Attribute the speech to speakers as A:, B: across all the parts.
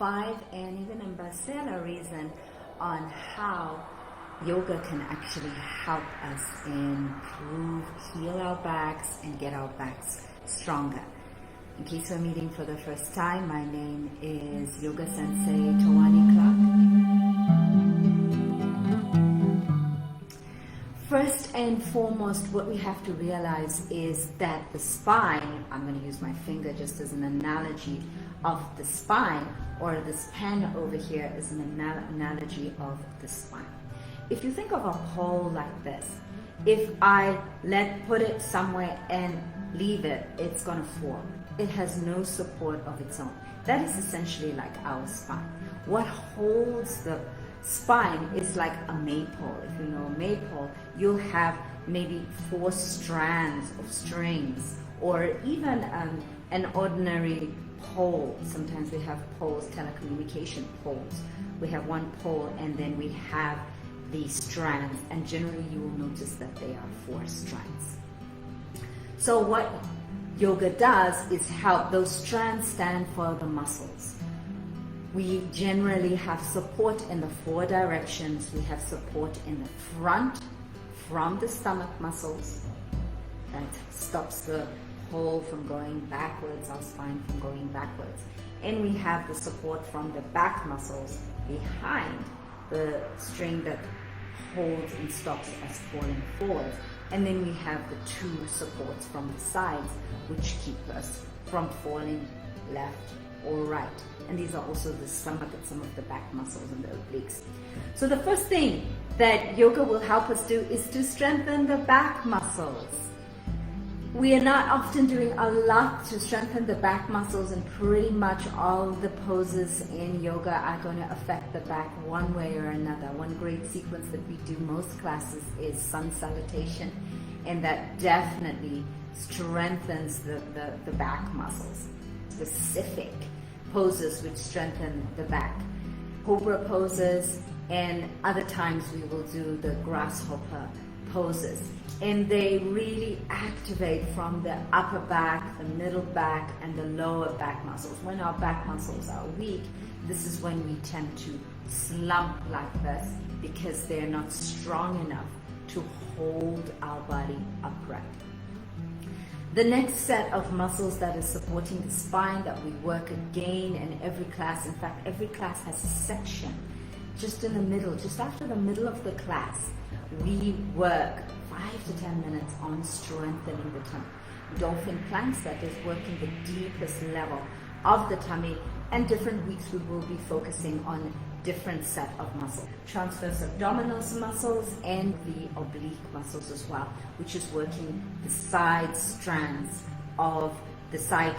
A: 5 and even mbasela reason on how yoga can actually help us improve, heal our backs, and get our backs stronger. In case you're meeting for the first time, my name is Yoga Sensei Tawani Clark. First and foremost, what we have to realize is that the spine, I'm going to use my finger just as an analogy of the spine, or this pen over here is an analogy of the spine. If you think of a pole like this, if I put it somewhere and leave it, it's going to fall. It has no support of its own. That is essentially like our spine. What holds the spine is like a maypole. If you know a maypole, you'll have maybe 4 strands of strings, or even an ordinary pole. Sometimes we have poles, telecommunication poles. We have one pole and then we have these strands, and generally you will notice that they are 4 strands. So what yoga does is help those strands stand for the muscles. We generally have support in the 4 directions. We have support in the front from the stomach muscles. That stops the pole from going backwards, our spine from going backwards. And we have the support from the back muscles behind the string that holds and stops us falling forward. And then we have the 2 supports from the sides, which keep us from falling left or right. And these are also the stomach and some of the back muscles and the obliques. So the first thing that yoga will help us do is to strengthen the back muscles. We are not often doing a lot to strengthen the back muscles, and pretty much all the poses in yoga are going to affect the back one way or another. One great sequence that we do most classes is sun salutation, and that definitely strengthens the back muscles. Specific poses which strengthen the back. Cobra poses, and other times we will do the grasshopper poses, and they really activate from the upper back, the middle back, and the lower back muscles. When our back muscles are weak, this is when we tend to slump like this, because they're not strong enough to hold our body upright. The next set of muscles that is supporting the spine that we work again in every class, in fact every class has a section just in the middle, just after the middle of the class, we work 5 to 10 minutes on strengthening the tummy. Dolphin planks, that is working the deepest level of the tummy, and different weeks we will be focusing on different set of muscles. Transverse abdominis muscles and the oblique muscles as well, which is working the side strands of the side,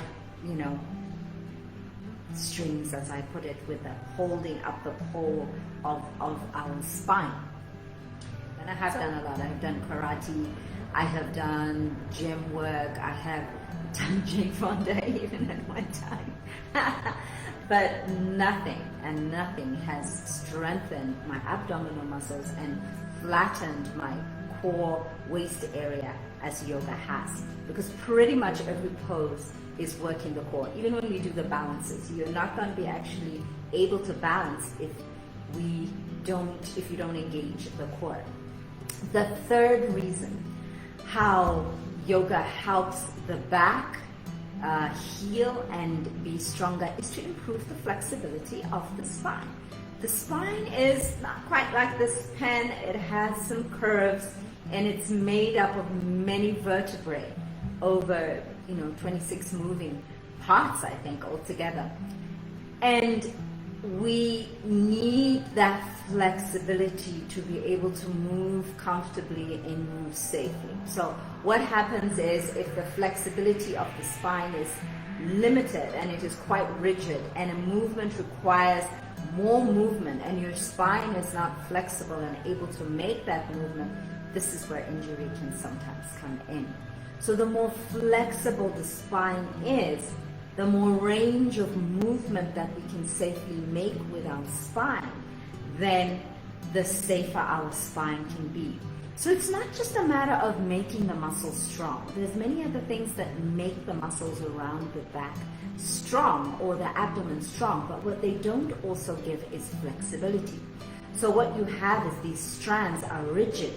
A: strings, as I put it, with the holding up the pole of our spine. And I have done a lot. I have done karate, I have done gym work, I have done Jing Fonda even at one time. But nothing has strengthened my abdominal muscles and flattened my core waist area as yoga has. Because pretty much every pose is working the core. Even when we do the balances, you're not going to be actually able to balance if you don't engage the core. The third reason how yoga helps the back heal and be stronger is to improve the flexibility of the spine. The spine is not quite like this pen. It has some curves, and it's made up of many vertebrae over 26 moving parts, I think, altogether. And we need that flexibility to be able to move comfortably and move safely. So what happens is, if the flexibility of the spine is limited and it is quite rigid, and a movement requires more movement, and your spine is not flexible and able to make that movement, this is where injury can sometimes come in. So the more flexible the spine is, the more range of movement that we can safely make with our spine, then the safer our spine can be. So it's not just a matter of making the muscles strong. There's many other things that make the muscles around the back strong or the abdomen strong, but what they don't also give is flexibility. So what you have is these strands are rigid.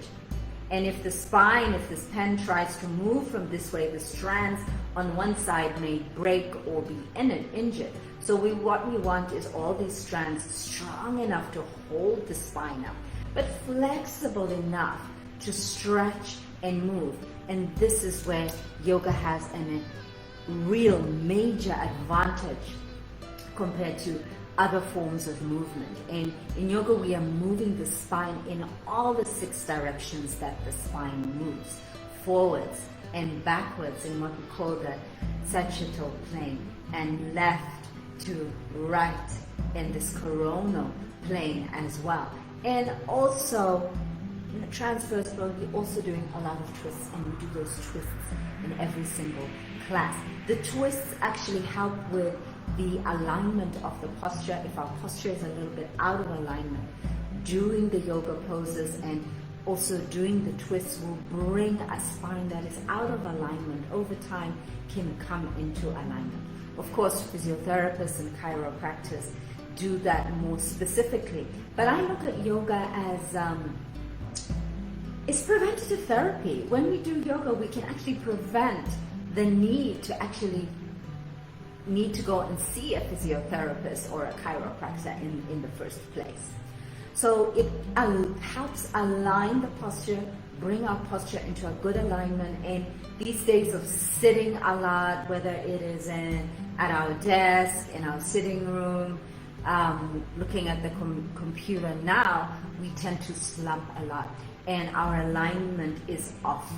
A: And if the spine, if this pen tries to move from this way, the strands on one side may break or be injured. So what we want is all these strands strong enough to hold the spine up, but flexible enough to stretch and move. And this is where yoga has a real major advantage compared to other forms of movement. And in yoga, we are moving the spine in all the 6 directions that the spine moves, forwards and backwards in what we call the sagittal plane, and left to right in this coronal plane as well. And also in the transverse flow, we're also doing a lot of twists, and we do those twists in every single class. The twists actually help with the alignment of the posture. If our posture is a little bit out of alignment, doing the yoga poses and also doing the twists will bring a spine that is out of alignment over time can come into alignment. Of course, physiotherapists and chiropractors do that more specifically, but I look at yoga as it's preventative therapy. When we do yoga, we can actually prevent the need to go and see a physiotherapist or a chiropractor in the first place. So it helps align the posture, bring our posture into a good alignment. And these days of sitting a lot, whether it is at our desk, in our sitting room, looking at the computer now, we tend to slump a lot, and our alignment is off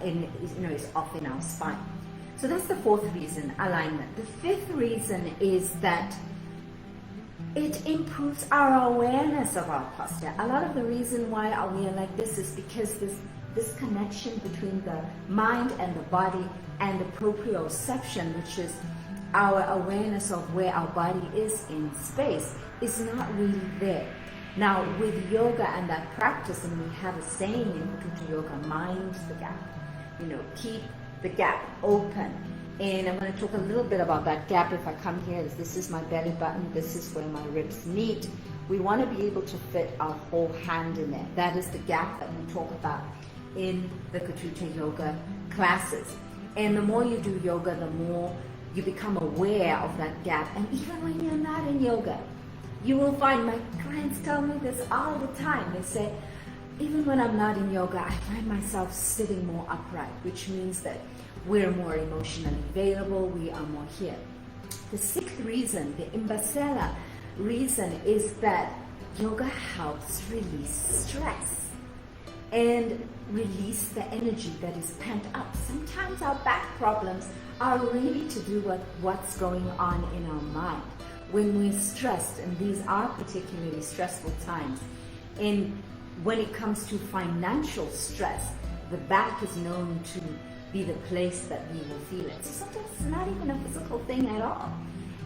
A: is off in our spine. So that's the 4th reason, alignment. The 5th reason is that it improves our awareness of our posture. A lot of the reason why we are like this is because this connection between the mind and the body and the proprioception, which is our awareness of where our body is in space, is not really there. Now with yoga and that practice, and we have a saying in Kututa Yoga, mind the gap, keep the gap open. And I'm going to talk a little bit about that gap. If I come here, this is my belly button, this is where my ribs meet. We want to be able to fit our whole hand in there. That is the gap that we talk about in the Kututa Yoga classes. And the more you do yoga, the more you become aware of that gap. And even when you're not in yoga, you will find, my clients tell me this all the time. They say, even when I'm not in yoga, I find myself sitting more upright, which means that we're more emotionally available, we are more here. The 6th reason, the mbasela reason, is that yoga helps release stress and release the energy that is pent up. Sometimes our back problems are really to do with what's going on in our mind. When we're stressed, and these are particularly stressful times, and when it comes to financial stress, the back is known to be the place that we will feel it. So sometimes it's not even a physical thing at all.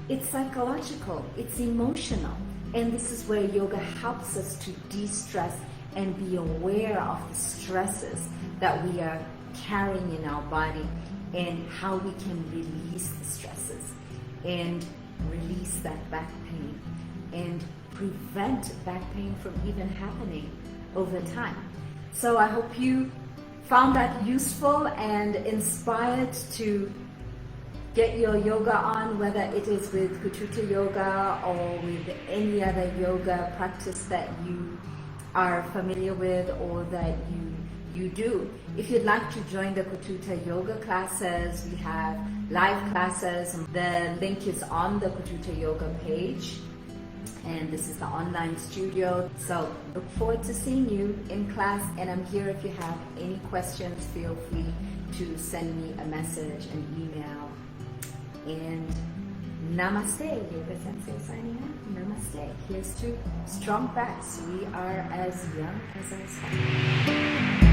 A: It's psychological, it's emotional. And this is where yoga helps us to de-stress and be aware of the stresses that we are carrying in our body, and how we can release the stresses and release that back pain and prevent back pain from even happening over time. So I hope you found that useful and inspired to get your yoga on, whether it is with Kututa Yoga or with any other yoga practice that you are familiar with or that you do. If you'd like to join the Kututa Yoga classes, we have live classes. The link is on the Kututa Yoga page, and this is the online studio. So look forward to seeing you in class, and I'm here if you have any questions. Feel free to send me a message, an email. And namaste, Yoga Sensei signing out. Namaste. Here's to strong backs. We are as young as our sun.